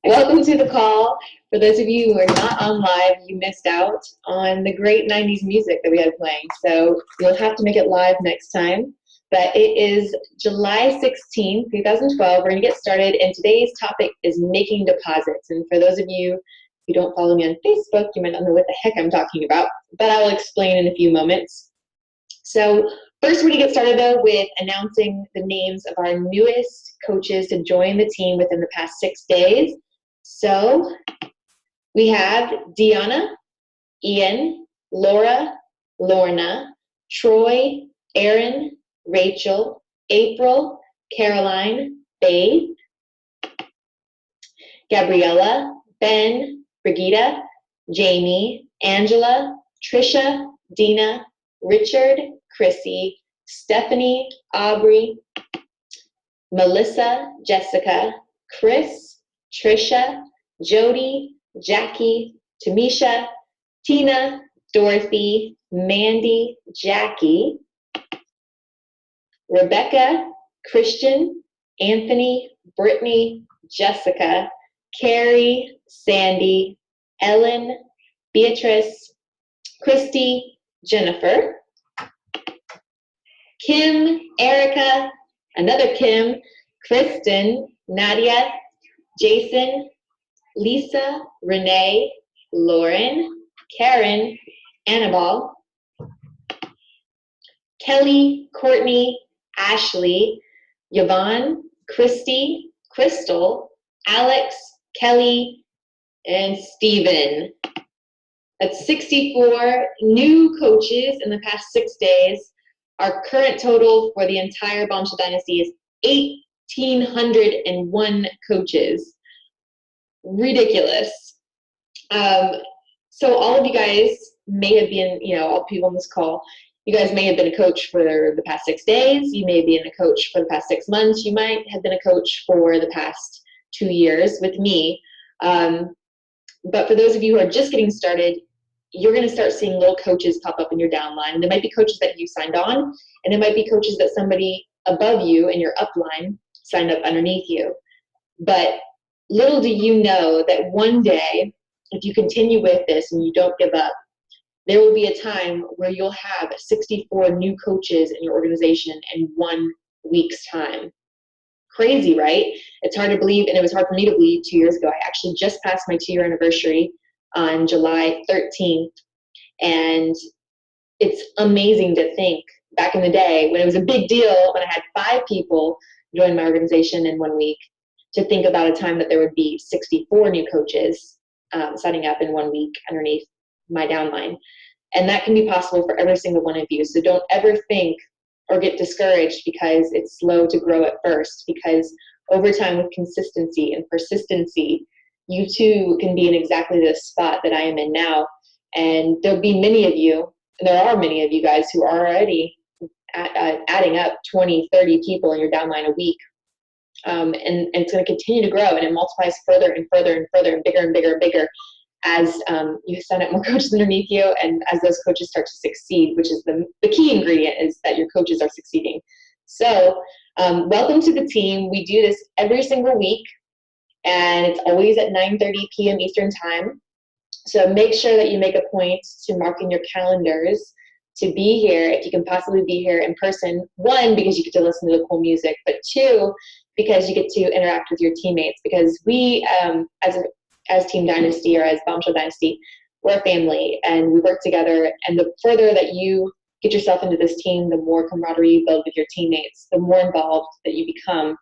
Welcome to the call. For those of you who are not on live, you missed out on the great 90s music that we had playing. So you'll have to make it live next time. But it is July 16th, 2012. We're going to get started, and today's topic is making deposits. And for those of you who don't follow me on Facebook, you might not know what the heck I'm talking about, but I will explain in a few moments. So first, we're going to get started, though, with announcing the names of our newest coaches to join the team within the past 6 days. So we have Deanna, Ian, Laura, Lorna, Troy, Aaron, Rachel, April, Caroline, Faith, Gabriella, Ben, Brigida, Jamie, Angela, Trisha, Dina, Richard, Chrissy, Stephanie, Aubrey, Melissa, Jessica, Chris, Trisha, Jody, Jackie, Tamisha, Tina, Dorothy, Mandy, Jackie, Rebecca, Christian, Anthony, Brittany, Jessica, Carrie, Sandy, Ellen, Beatrice, Christy, Jennifer, Kim, Erica, another Kim, Kristen, Nadia, Jason, Lisa, Renee, Lauren, Karen, Annabelle, Kelly, Courtney, Ashley, Yvonne, Christy, Crystal, Alex, Kelly, and Steven. That's 64 new coaches in the past 6 days. Our current total for the entire Bombshell Dynasty is 1,801 coaches. Ridiculous. So all of you guys may have been, all the people on this call, you guys may have been a coach for the past 6 days. You may have been a coach for the past 6 months. You might have been a coach for the past 2 years with me. But for those of you who are just getting started, you're going to start seeing little coaches pop up in your downline. And there might be coaches that you signed on, and there might be coaches that somebody above you in your upline signed up underneath you. But little do you know that one day, if you continue with this and you don't give up, there will be a time where you'll have 64 new coaches in your organization in 1 week's time. Crazy, right? It's hard to believe, and it was hard for me to believe 2 years ago. I actually just passed my 2-year anniversary on July 13th, and it's amazing to think back in the day when it was a big deal when I had 5 people join my organization in 1 week, to think about a time that there would be 64 new coaches signing up in 1 week underneath my downline. And that can be possible for every single one of you. So don't ever think or get discouraged because it's slow to grow at first, because over time with consistency and persistency, you too can be in exactly the spot that I am in now. And there'll be many of you, and there are many of you guys who are already adding up 20, 30 people in your downline a week. And it's going to continue to grow, and it multiplies further and further and further and bigger and bigger and bigger as you sign up more coaches underneath you, and as those coaches start to succeed, which is the key ingredient, is that your coaches are succeeding. So welcome to the team. We do this every single week, and it's always at 9:30 p.m. Eastern time. So make sure that you make a point to mark in your calendars to be here, if you can possibly be here in person. 1, because you get to listen to the cool music, but 2, because you get to interact with your teammates. Because we, as Team Dynasty or as Bombshell Dynasty, we're a family and we work together. And the further that you get yourself into this team, the more camaraderie you build with your teammates, the more involved that you become,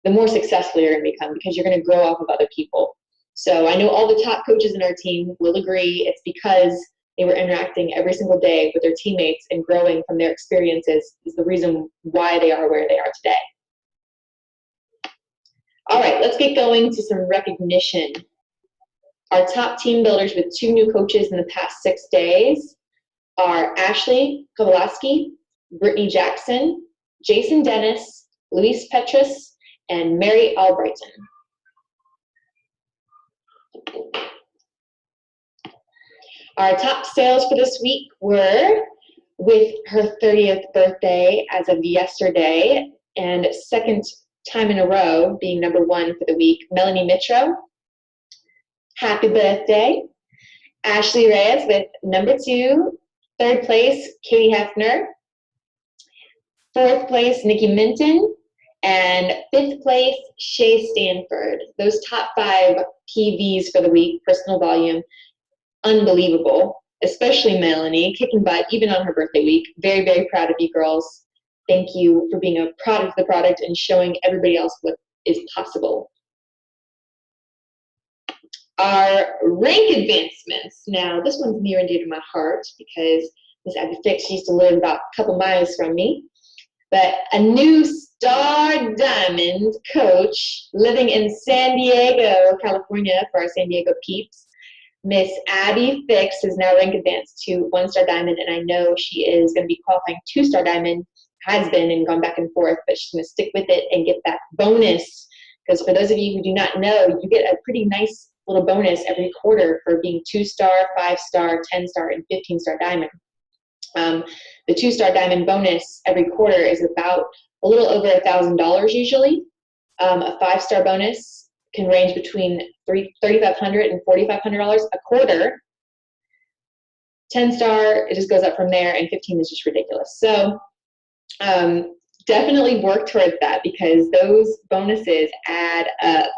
the more successful you're going to become, because you're going to grow off of other people. So I know all the top coaches in our team will agree it's because they were interacting every single day with their teammates and growing from their experiences is the reason why they are where they are today. All right, let's get going to some recognition. Our top team builders with 2 new coaches in the past 6 days are Ashley Kowalski, Brittany Jackson, Jason Dennis, Luis Petrus, and Mary Albrighton. Our top sales for this week were, with her 30th birthday as of yesterday, and second time in a row being number 1 for the week, Melanie Mitro, Happy birthday. Ashley Reyes with number 2. 3rd place, Katie Hefner. 4th place, Nikki Minton. And 5th place, Shay Stanford. Those top 5 PVs for the week, personal volume, unbelievable. Especially Melanie, kicking butt even on her birthday week. Very, very proud of you girls. Thank you for being a product of the product and showing everybody else what is possible. Our rank advancements. Now, this one's near and dear to my heart because Miss Abby Fix used to live about a couple miles from me. But a new Star Diamond coach living in San Diego, California, for our San Diego peeps, Miss Abby Fix is now rank advanced to 1-star diamond, and I know she is going to be qualifying 2-star diamond, has been and gone back and forth, but she's going to stick with it and get that bonus. Because for those of you who do not know, you get a pretty nice little bonus every quarter for being 2-star, 5-star, 10-star, and 15-star diamond. The 2-star diamond bonus every quarter is about a little over $1,000 usually. A 5-star bonus can range between $3,500 and $4,500 a quarter. 10-star, it just goes up from there, and 15 is just ridiculous. So definitely work towards that because those bonuses add up.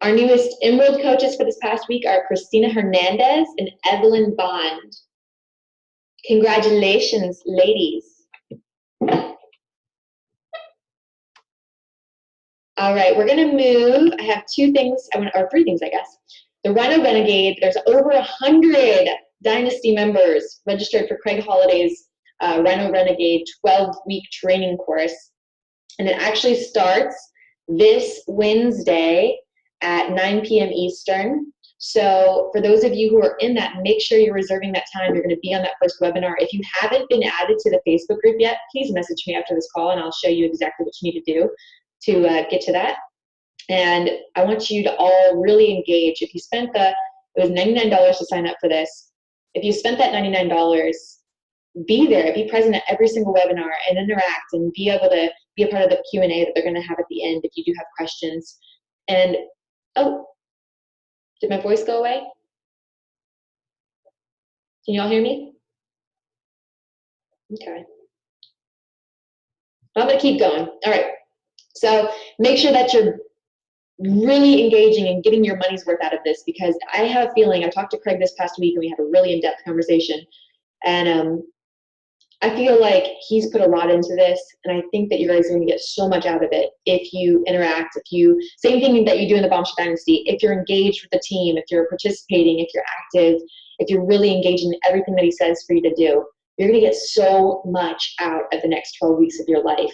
Our newest Emerald coaches for this past week are Christina Hernandez and Evelyn Bond. Congratulations, ladies. All right, we're going to move. I have 2 things, or 3 things, I guess. The Rhino Renegade, there's over 100 Dynasty members registered for Craig Holliday's Rhino Renegade 12-week training course. And it actually starts this Wednesday at 9 p.m. Eastern. So for those of you who are in that, make sure you're reserving that time. You're going to be on that first webinar. If you haven't been added to the Facebook group yet, please message me after this call and I'll show you exactly what you need to do to get to that. And I want you to all really engage. If you spent it was $99 to sign up for this. If you spent that $99, be there, be present at every single webinar and interact and be able to be a part of the Q&A that they're going to have at the end if you do have questions. And oh, did my voice go away? Can you all hear me? Okay. I'm going to keep going. All right. So make sure that you're really engaging and getting your money's worth out of this because I have a feeling, I talked to Craig this past week and we had a really in-depth conversation. And I feel like he's put a lot into this, and I think that you guys are going to get so much out of it if you interact, same thing that you do in the Bombshell Dynasty, if you're engaged with the team, if you're participating, if you're active, if you're really engaged in everything that he says for you to do, you're going to get so much out of the next 12 weeks of your life.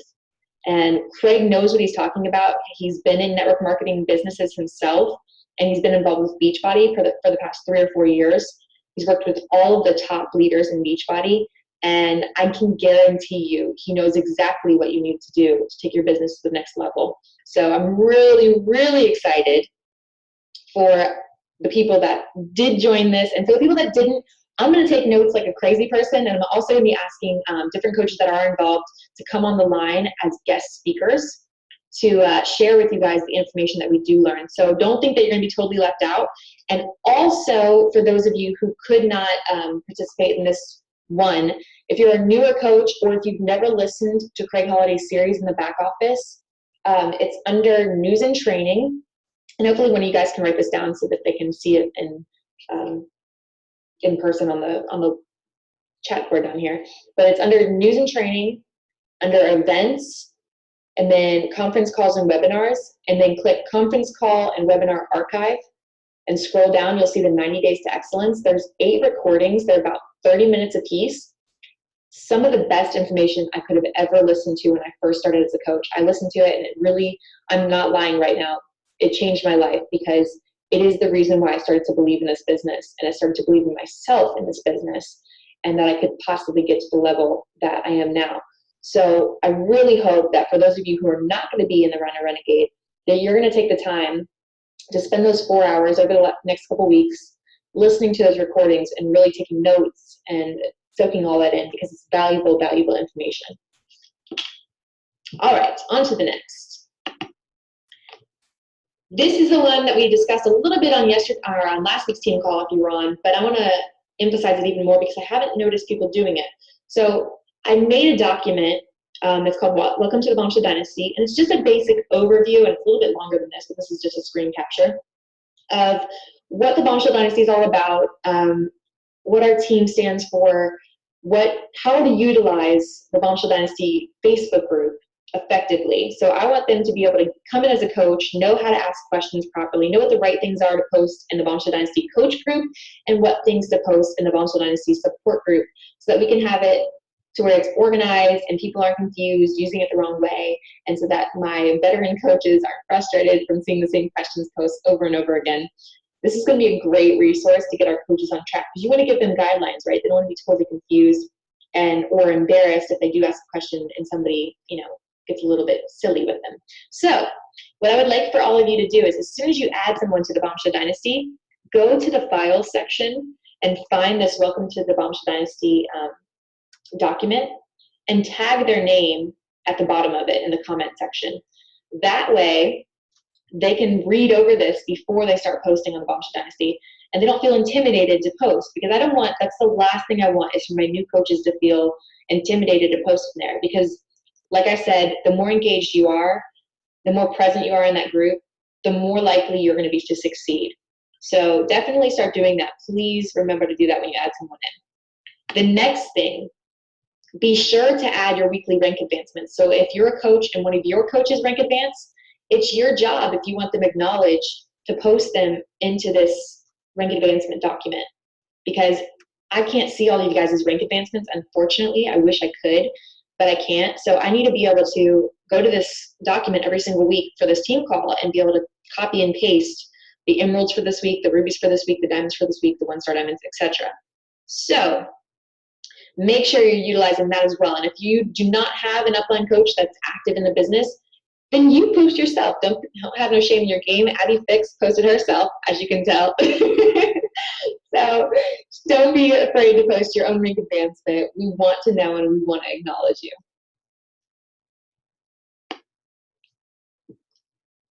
And Craig knows what he's talking about. He's been in network marketing businesses himself, and he's been involved with Beachbody for the past 3 or 4 years. He's worked with all of the top leaders in Beachbody. And I can guarantee you, he knows exactly what you need to do to take your business to the next level. So I'm really, really excited for the people that did join this. And for the people that didn't, I'm going to take notes like a crazy person. And I'm also going to be asking different coaches that are involved to come on the line as guest speakers to share with you guys the information that we do learn. So don't think that you're going to be totally left out. And also, for those of you who could not participate in this one, if you're a newer coach or if you've never listened to Craig Holliday's series in the back office, it's under news and training. And hopefully one of you guys can write this down so that they can see it in person on the chat board down here. But it's under news and training, under events, and then conference calls and webinars, and then click conference call and webinar archive. And scroll down, you'll see the 90 Days to Excellence. There's 8 recordings. They're about 30 minutes a piece. Some of the best information I could have ever listened to when I first started as a coach. I listened to it and it really, I'm not lying right now, it changed my life because it is the reason why I started to believe in this business and I started to believe in myself in this business and that I could possibly get to the level that I am now. So I really hope that for those of you who are not going to be in the Rhino Renegade, that you're going to take the time to spend those 4 hours over the next couple weeks listening to those recordings and really taking notes and soaking all that in because it's valuable, valuable information. All right, on to the next. This is the one that we discussed a little bit on yesterday or on last week's team call if you were on, but I want to emphasize it even more because I haven't noticed people doing it. So I made a document that's called Welcome to the Bombshell Dynasty, and it's just a basic overview, and it's a little bit longer than this, but this is just a screen capture of what the Bombshell Dynasty is all about, what our team stands for, how to utilize the Bombshell Dynasty Facebook group effectively. So I want them to be able to come in as a coach, know how to ask questions properly, know what the right things are to post in the Bombshell Dynasty coach group, and what things to post in the Bombshell Dynasty support group, so that we can have it to where it's organized and people aren't confused using it the wrong way, and so that my veteran coaches aren't frustrated from seeing the same questions posted over and over again. This is going to be a great resource to get our coaches on track, because you want to give them guidelines, right? They don't want to be totally confused or embarrassed if they do ask a question and somebody, gets a little bit silly with them. So what I would like for all of you to do is, as soon as you add someone to the Bombshell Dynasty, go to the Files section and find this Welcome to the Bombshell Dynasty document and tag their name at the bottom of it in the comment section. That way, they can read over this before they start posting on the Bombshell Dynasty, and they don't feel intimidated to post, because that's the last thing I want, is for my new coaches to feel intimidated to post in there. Because like I said, the more engaged you are, the more present you are in that group, the more likely you're going to be to succeed. So definitely start doing that. Please remember to do that when you add someone in. The next thing, be sure to add your weekly rank advancements. So if you're a coach and one of your coaches rank advance, it's your job, if you want them acknowledged, to post them into this rank advancement document, because I can't see all of you guys' rank advancements, unfortunately. I wish I could, but I can't. So I need to be able to go to this document every single week for this team call and be able to copy and paste the emeralds for this week, the rubies for this week, the diamonds for this week, the one-star diamonds, etc. So make sure you're utilizing that as well. And if you do not have an upline coach that's active in the business, then you post yourself. Don't have no shame in your game. Abby Fix posted herself, as you can tell. So don't be afraid to post your own rank advancement. We want to know and we want to acknowledge you.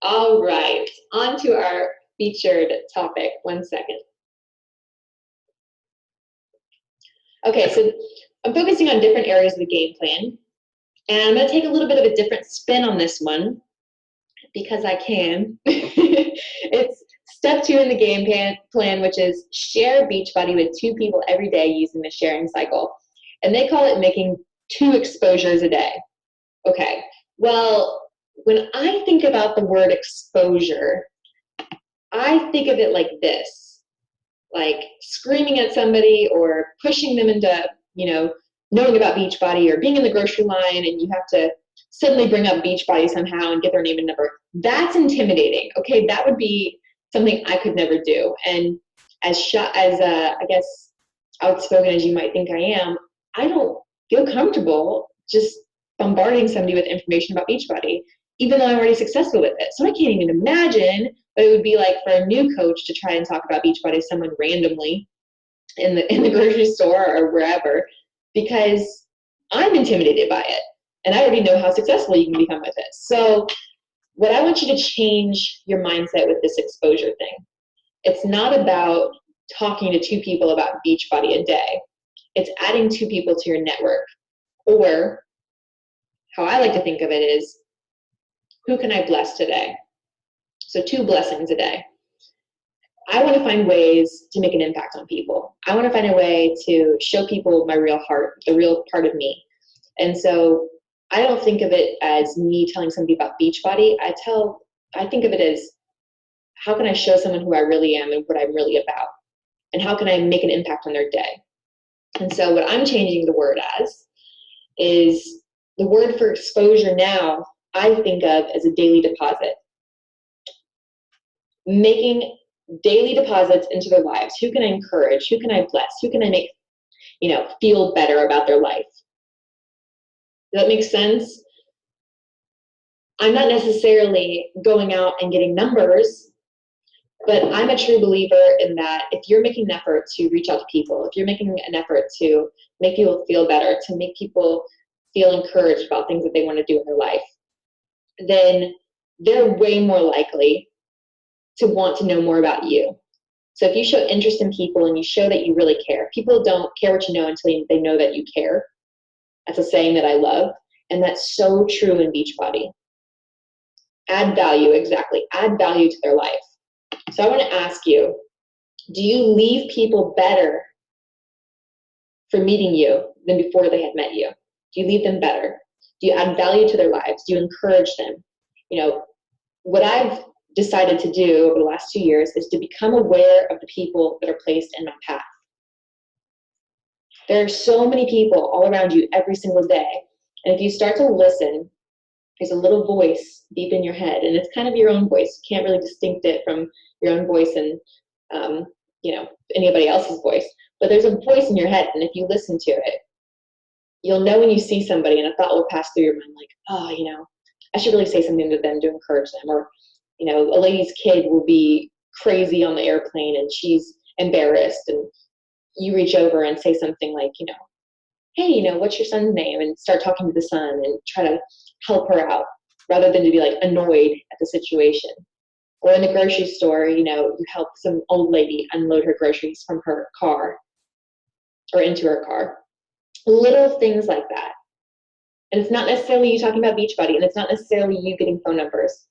All right, on to our featured topic. 1 second. Okay, so I'm focusing on different areas of the game plan. And I'm going to take a little bit of a different spin on this one, because I can. It's step 2 in the game plan, which is share Beachbody with 2 people every day using the sharing cycle. And they call it making 2 exposures a day. Okay, well, when I think about the word exposure, I think of it like this, like screaming at somebody or pushing them into, knowing about Beachbody, or being in the grocery line and you have to suddenly bring up Beachbody somehow and get their name and number. That's intimidating. Okay, that would be something I could never do. And as I guess outspoken as you might think I am, I don't feel comfortable just bombarding somebody with information about Beachbody, even though I'm already successful with it. So I can't even imagine what it would be like for a new coach to try and talk about Beachbody to someone randomly in the grocery store or wherever, because I'm intimidated by it. And I already know how successful you can become with it. So what I want you to change your mindset with this exposure thing. It's not about talking to 2 people about Beachbody a day. It's adding 2 people to your network. Or how I like to think of it is, who can I bless today? So 2 blessings a day. I want to find ways to make an impact on people. I want to find a way to show people my real heart, the real part of me. And so I don't think of it as me telling somebody about Beachbody. I think of it as, how can I show someone who I really am and what I'm really about? And how can I make an impact on their day? And so what I'm changing the word as is, the word for exposure now, I think of as a daily deposit. Making daily deposits into their lives. Who can I encourage? Who can I bless? Who can I make, feel better about their life? Does that make sense? I'm not necessarily going out and getting numbers, but I'm a true believer in that if you're making an effort to reach out to people, if you're making an effort to make people feel better, to make people feel encouraged about things that they want to do in their life, then they're way more likely to want to know more about you. So if you show interest in people and you show that you really care, people don't care what you know until they know that you care. That's a saying that I love, and that's so true in Beachbody. Add value, exactly. Add value to their life. So I want to ask you, do you leave people better for meeting you than before they had met you? Do you leave them better? Do you add value to their lives? Do you encourage them? You know, what I've decided to do over the last 2 years is to become aware of the people that are placed in my path. There are so many people all around you every single day. And if you start to listen, there's a little voice deep in your head, and it's kind of your own voice. You can't really distinct it from your own voice and anybody else's voice. But there's a voice in your head, and if you listen to it, you'll know when you see somebody and a thought will pass through your mind like, oh, I should really say something to them to encourage them. Or, a lady's kid will be crazy on the airplane and she's embarrassed, and you reach over and say something like, hey, what's your son's name? And start talking to the son and try to help her out rather than to be like annoyed at the situation. Or in the grocery store, you help some old lady unload her groceries from her car or into her car. Little things like that. And it's not necessarily you talking about Beachbody, and it's not necessarily you getting phone numbers.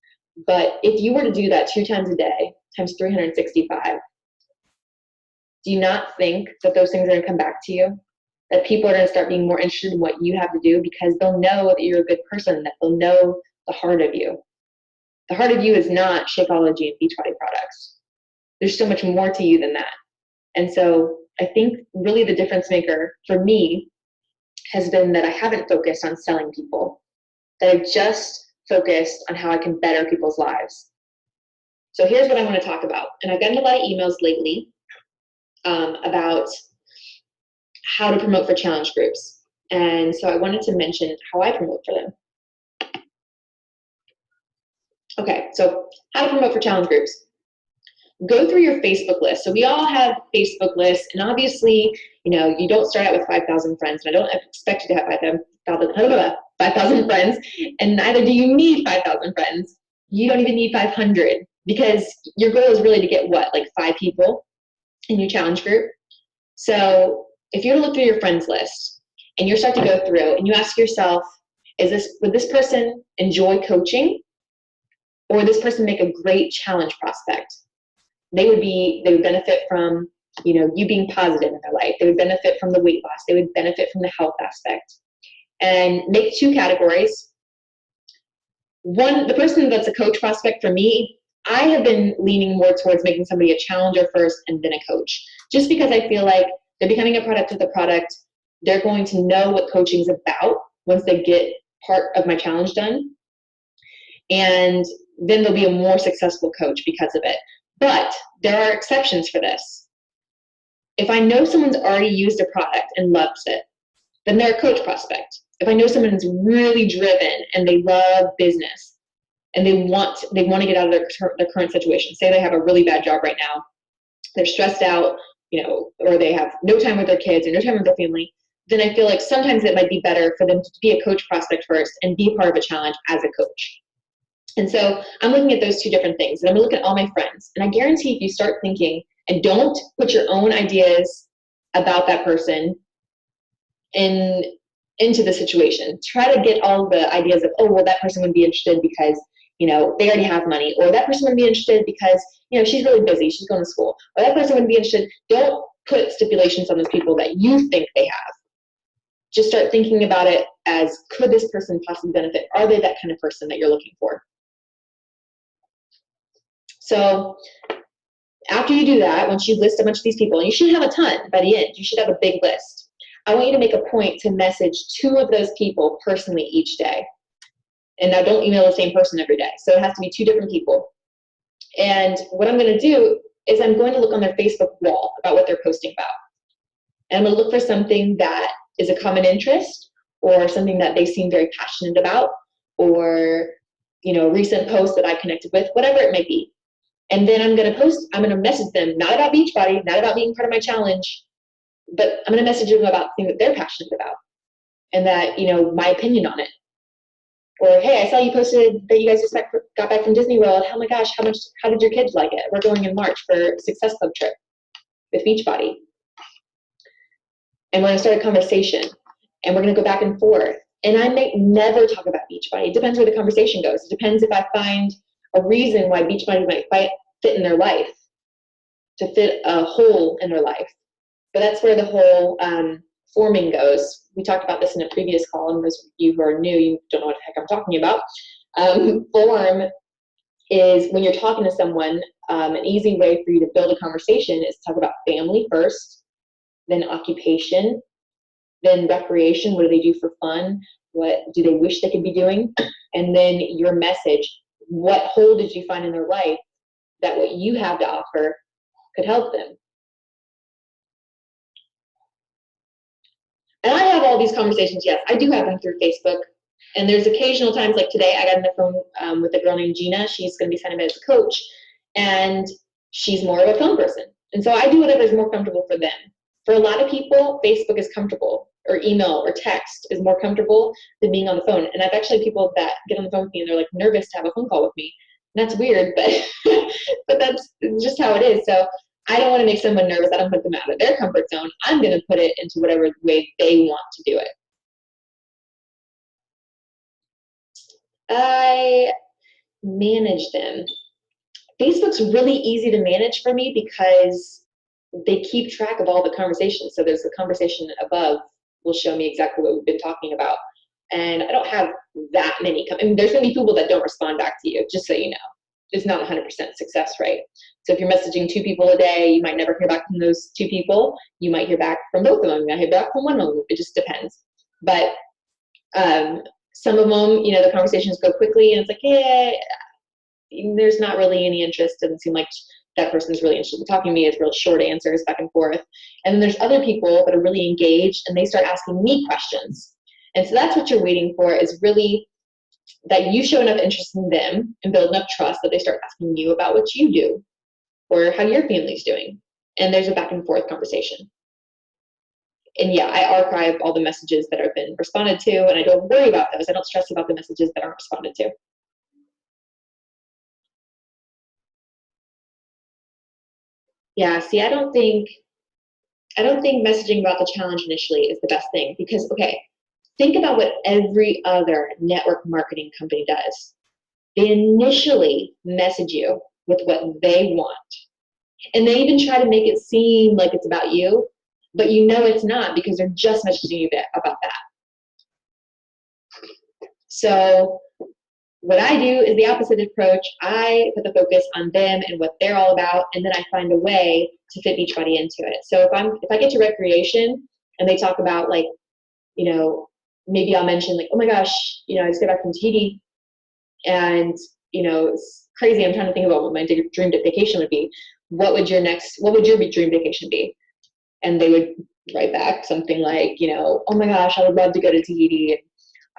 But if you were to do that 2 times a day, times 365, do you not think that those things are going to come back to you? That people are going to start being more interested in what you have to do because they'll know that you're a good person, that they'll know the heart of you. The heart of you is not Shakeology and Beachbody products. There's so much more to you than that. And so I think really the difference maker for me has been that I haven't focused on selling people, that I've just focused on how I can better people's lives. So here's what I want to talk about. And I've gotten a lot of emails lately about how to promote for challenge groups. And so I wanted to mention how I promote for them. Okay, so how to promote for challenge groups. Go through your Facebook list. So we all have Facebook lists, and obviously, you don't start out with 5,000 friends, and I don't expect you to have 5,000 friends, and neither do you need 5,000 friends. You don't even need 500, because your goal is really to get like 5 people in your challenge group. So if you're to look through your friends list and you start to go through and you ask yourself, would this person enjoy coaching, or would this person make a great challenge prospect? They would benefit from, you being positive in their life. They would benefit from the weight loss. They would benefit from the health aspect. And make 2 categories. One, the person that's a coach prospect for me, I have been leaning more towards making somebody a challenger first and then a coach, just because I feel like they're becoming a product of the product. They're going to know what coaching is about once they get part of my challenge done. And then they'll be a more successful coach because of it. But there are exceptions for this. If I know someone's already used a product and loves it, then they're a coach prospect. If I know someone's really driven and they love business and they want to get out of their current situation, say they have a really bad job right now, they're stressed out, or they have no time with their kids or no time with their family, then I feel like sometimes it might be better for them to be a coach prospect first and be part of a challenge as a coach. And so I'm looking at those 2 different things. And I'm going to look at all my friends. And I guarantee if you start thinking and don't put your own ideas about that person into the situation, try to get all the ideas of, that person would be interested because, they already have money. Or that person would be interested because, she's really busy. She's going to school. Or that person would be interested. Don't put stipulations on those people that you think they have. Just start thinking about it as, could this person possibly benefit? Are they that kind of person that you're looking for? So after you do that, once you list a bunch of these people, and you should have a ton by the end, you should have a big list. I want you to make a point to message 2 of those people personally each day. And now don't email the same person every day. So it has to be 2 different people. And what I'm going to do is I'm going to look on their Facebook wall about what they're posting about. And I'm going to look for something that is a common interest or something that they seem very passionate about, or, a recent post that I connected with, whatever it may be. And then I'm going to message them, not about Beachbody, not about being part of my challenge, but I'm going to message them about things that they're passionate about and that, my opinion on it. Or, hey, I saw you posted that you guys just got back from Disney World. Oh my gosh, how did your kids like it? We're going in March for a Success Club trip with Beachbody. And we're going to start a conversation. And we're going to go back and forth. And I may never talk about Beachbody. It depends where the conversation goes. It depends if I find a reason why Beachbody might fit in their life, to fit a hole in their life. But that's where the whole forming goes. We talked about this in a previous call, and those of you who are new, you don't know what the heck I'm talking about. Form is when you're talking to someone, an easy way for you to build a conversation is to talk about family first, then occupation, then recreation. What do they do for fun? What do they wish they could be doing? And then your message. What hole did you find in their life that what you have to offer could help them? And I have all these conversations, yes, I do have them through Facebook. And there's occasional times, like today, I got on the phone with a girl named Gina. She's going to be signing up as a coach, and she's more of a phone person. And so I do whatever is more comfortable for them. For a lot of people, Facebook is comfortable, or email or text is more comfortable than being on the phone. And I've actually people that get on the phone with me and they're like nervous to have a phone call with me. And that's weird, but but that's just how it is. So I don't want to make someone nervous. I don't put them out of their comfort zone. I'm going to put it into whatever way they want to do it. I manage them. Facebook's really easy to manage for me because they keep track of all the conversations. So there's a conversation above will show me exactly what we've been talking about. And I don't have that many. I mean, there's going to be people that don't respond back to you, just so you know. It's not 100% success rate. So if you're messaging 2 people a day, you might never hear back from those 2 people. You might hear back from both of them. You might hear back from one of them. It just depends. But some of them, you know, the conversations go quickly and it's like, yeah, there's not really any interest. Doesn't seem like that person's really interested in talking to me. It's real short answers back and forth. And then there's other people that are really engaged and they start asking me questions. And so that's what you're waiting for, is really that you show enough interest in them and build enough trust that they start asking you about what you do or how your family's doing. And there's a back and forth conversation. And yeah, I archive all the messages that have been responded to, and I don't worry about those. I don't stress about the messages that aren't responded to. Yeah, see, I don't think messaging about the challenge initially is the best thing, because, okay, think about what every other network marketing company does. They initially message you with what they want. And they even try to make it seem like it's about you, but you know it's not, because they're just messaging you about that. So what I do is the opposite approach. I put the focus on them and what they're all about, and then I find a way to fit Beachbody into it. So if I get to recreation and they talk about, like, you know, maybe I'll mention, like, oh my gosh, you know, I just got back from Tahiti and, you know, it's crazy. I'm trying to think about what my dream vacation would be. What would your dream vacation be? And they would write back something like, you know, oh my gosh, I would love to go to Tahiti.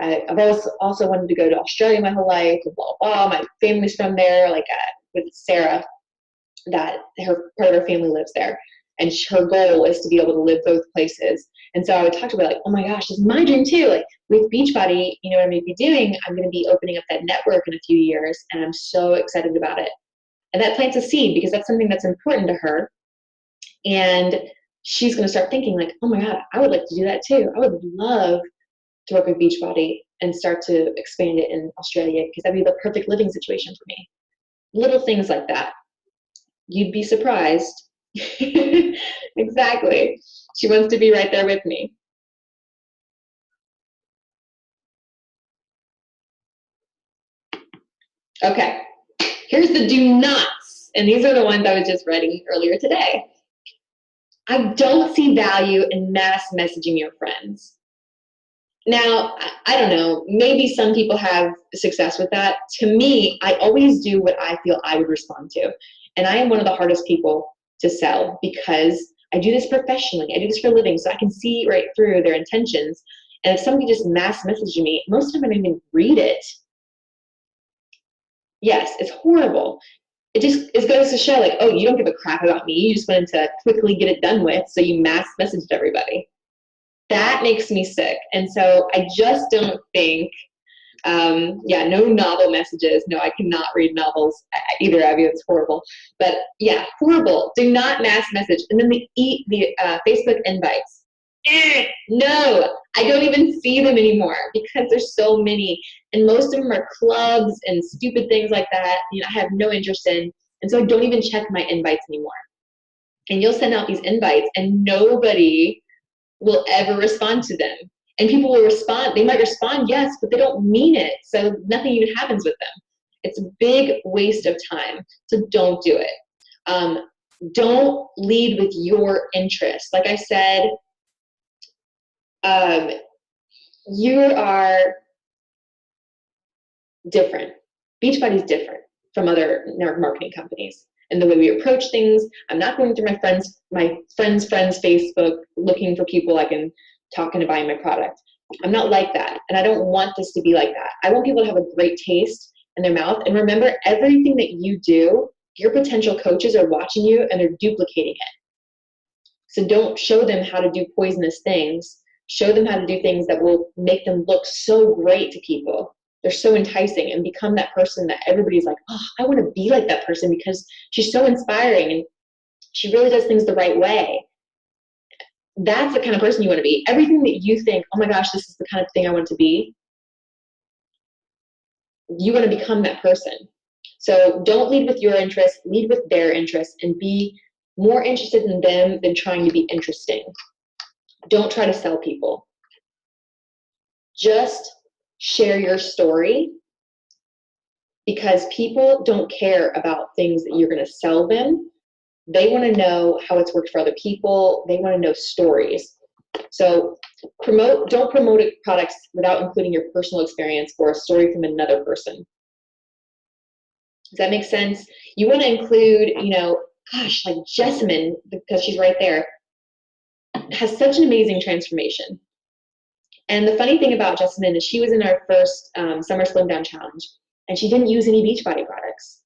I've also wanted to go to Australia my whole life, and blah, blah, blah. My family's from there, like with Sarah, that part of her family lives there. And her goal is to be able to live both places. And so I would talk to her like, oh my gosh, this is my dream too. Like with Beachbody, you know what I'm going to be doing? I'm going to be opening up that network in a few years, and I'm so excited about it. And that plants a seed, because that's something that's important to her. And she's going to start thinking like, oh my God, I would like to do that too. I would love to work with Beachbody and start to expand it in Australia, because that'd be the perfect living situation for me. Little things like that. You'd be surprised. Exactly. She wants to be right there with me. Okay, here's the do nots. And these are the ones I was just writing earlier today. I don't see value in mass messaging your friends. Now, I don't know, maybe some people have success with that. To me, I always do what I feel I would respond to. And I am one of the hardest people to sell, because I do this professionally. I do this for a living, so I can see right through their intentions. And if somebody just mass messages me, most of the time I don't even read it. Yes, it's horrible. It goes to show, like, oh, you don't give a crap about me. You just wanted to quickly get it done with, so you mass messaged everybody. That makes me sick. And so I just don't think Yeah, no novel messages. No, I cannot read novels either, Abby. It's horrible. But yeah, horrible. Do not mass message. And then the Facebook invites. No, I don't even see them anymore because there's so many. And most of them are clubs and stupid things like that. I have no interest in. And so I don't even check my invites anymore. And you'll send out these invites and nobody will ever respond to them. And people will respond. They might respond, yes, but they don't mean it. So nothing even happens with them. It's a big waste of time. So don't do it. Don't lead with your interests. Like I said, you are different. Beachbody's different from other marketing companies. And the way we approach things, I'm not going through my friends' Facebook looking for people I can talk into buying my product. I'm not like that. And I don't want this to be like that. I want people to have a great taste in their mouth. And remember, everything that you do, your potential coaches are watching you and they're duplicating it. So don't show them how to do poisonous things. Show them how to do things that will make them look so great to people. They're so enticing, and become that person that everybody's like, oh, I want to be like that person because she's so inspiring and she really does things the right way. That's the kind of person you want to be. Everything that you think, oh my gosh, this is the kind of thing I want to be, you want to become that person. So don't lead with your interests, lead with their interests, and be more interested in them than trying to be interesting. Don't try to sell people. Just share your story, because people don't care about things that you're going to sell them. They want to know how it's worked for other people. They want to know stories. So don't promote products without including your personal experience or a story from another person. Does that make sense? You want to include, gosh, like Jessamine, because she's right there, has such an amazing transformation. And the funny thing about Jessamine is she was in our first Summer Slim Down Challenge, and she didn't use any Beachbody products.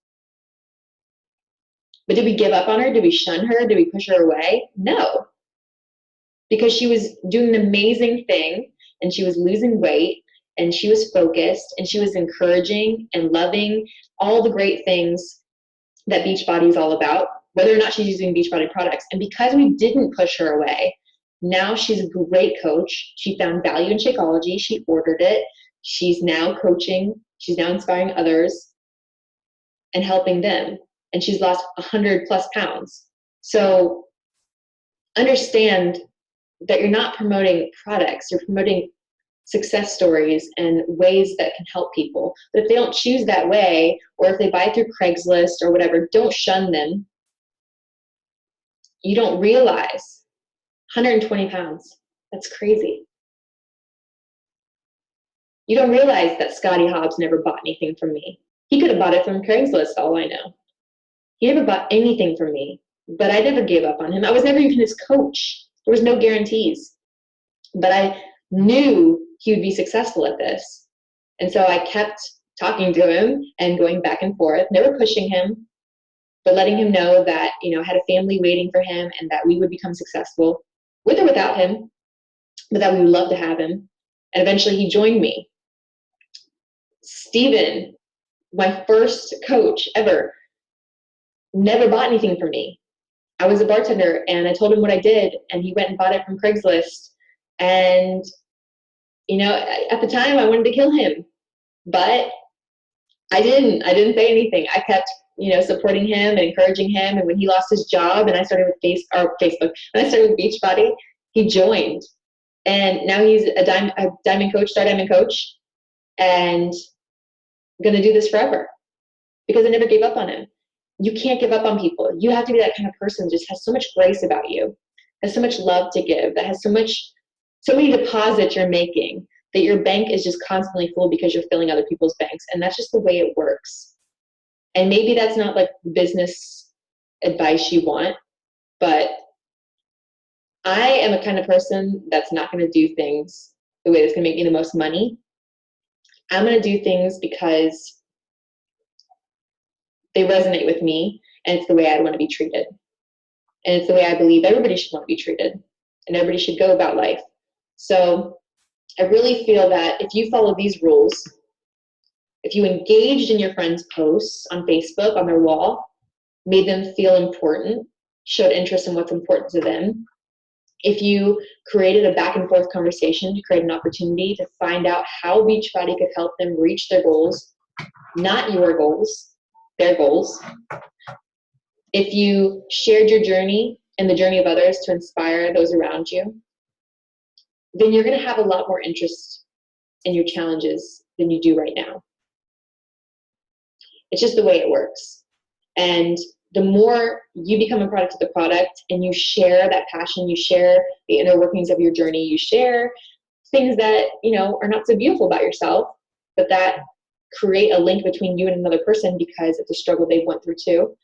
But did we give up on her? Did we shun her? Did we push her away? No. Because she was doing an amazing thing, and she was losing weight, and she was focused, and she was encouraging and loving all the great things that Beachbody is all about, whether or not she's using Beachbody products. And because we didn't push her away, now she's a great coach. She found value in Shakeology. She ordered it. She's now coaching. She's now inspiring others and helping them. And she's lost 100+ pounds. So understand that you're not promoting products. You're promoting success stories and ways that can help people. But if they don't choose that way, or if they buy through Craigslist or whatever, don't shun them. You don't realize 120 pounds. That's crazy. You don't realize that Scotty Hobbs never bought anything from me. He could have bought it from Craigslist, all I know. He never bought anything from me, but I never gave up on him. I was never even his coach. There was no guarantees. But I knew he would be successful at this. And so I kept talking to him and going back and forth, never pushing him, but letting him know that, I had a family waiting for him and that we would become successful with or without him, but that we would love to have him. And eventually he joined me. Steven, my first coach ever, never bought anything from me. I was a bartender and I told him what I did, and he went and bought it from Craigslist. And, at the time I wanted to kill him, but I didn't say anything. I kept, supporting him and encouraging him. And when he lost his job and I started with Facebook, when I started with Beachbody, he joined. And now he's a diamond coach, star diamond coach, and going to do this forever because I never gave up on him. You can't give up on people. You have to be that kind of person that just has so much grace about you, has so much love to give, that has so many deposits you're making that your bank is just constantly full because you're filling other people's banks. And that's just the way it works. And maybe that's not like business advice you want, but I am a kind of person that's not going to do things the way that's going to make me the most money. I'm going to do things because they resonate with me, and it's the way I want to be treated. And it's the way I believe everybody should want to be treated, and everybody should go about life. So I really feel that if you follow these rules, If you engaged in your friends' posts on Facebook, on their wall, made them feel important, showed interest in what's important to them, if you created a back and forth conversation to create an opportunity to find out how Beachbody could help them reach their goals, not your goals, their goals. If you shared your journey and the journey of others to inspire those around you, then you're going to have a lot more interest in your challenges than you do right now. It's just the way it works. And the more you become a product of the product and you share that passion, you share the inner workings of your journey, you share things that, are not so beautiful about yourself, but that create a link between you and another person because it's a struggle they went through too,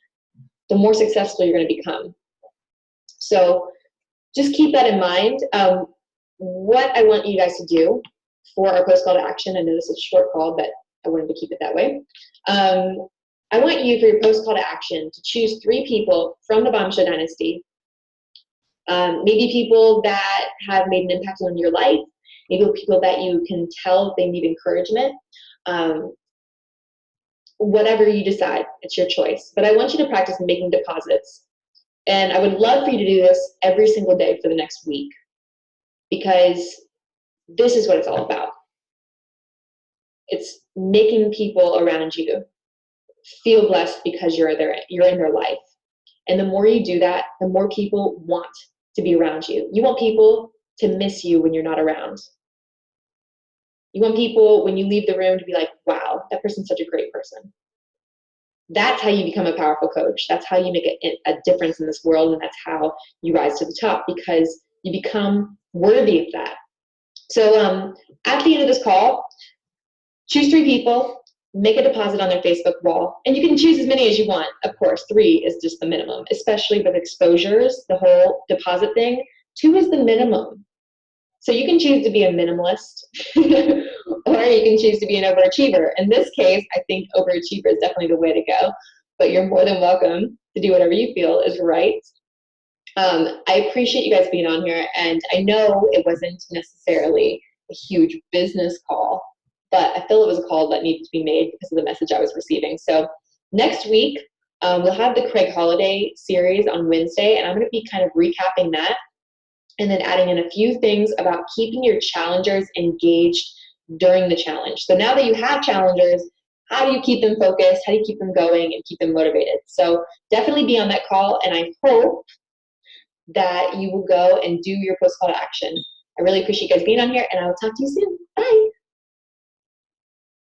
the more successful you're going to become. So just keep that in mind. What I want you guys to do for our post call to action, I know this is a short call, but I wanted to keep it that way. I want you, for your post call to action, to choose 3 people from the Bombshell Dynasty. Maybe people that have made an impact on your life, maybe people that you can tell they need encouragement. Whatever you decide, it's your choice. But I want you to practice making deposits. And I would love for you to do this every single day for the next week, because this is what it's all about. It's making people around you feel blessed because you're in their life. And the more you do that, the more people want to be around you. You want people to miss you when you're not around. You want people, when you leave the room, to be like, wow, that person's such a great person. That's how you become a powerful coach. That's how you make a difference in this world, and that's how you rise to the top, because you become worthy of that. So at the end of this call, choose 3 people, make a deposit on their Facebook wall, and you can choose as many as you want. Of course, 3 is just the minimum, especially with exposures, the whole deposit thing. 2 is the minimum. So you can choose to be a minimalist or you can choose to be an overachiever. In this case, I think overachiever is definitely the way to go, but you're more than welcome to do whatever you feel is right. I appreciate you guys being on here, and I know it wasn't necessarily a huge business call, but I feel it was a call that needed to be made because of the message I was receiving. So next week, we'll have the Craig Holiday series on Wednesday, and I'm going to be kind of recapping that and then adding in a few things about keeping your challengers engaged during the challenge. So now that you have challengers, how do you keep them focused? How do you keep them going and keep them motivated? So definitely be on that call, and I hope that you will go and do your post call to action. I really appreciate you guys being on here, and I will talk to you soon. Bye.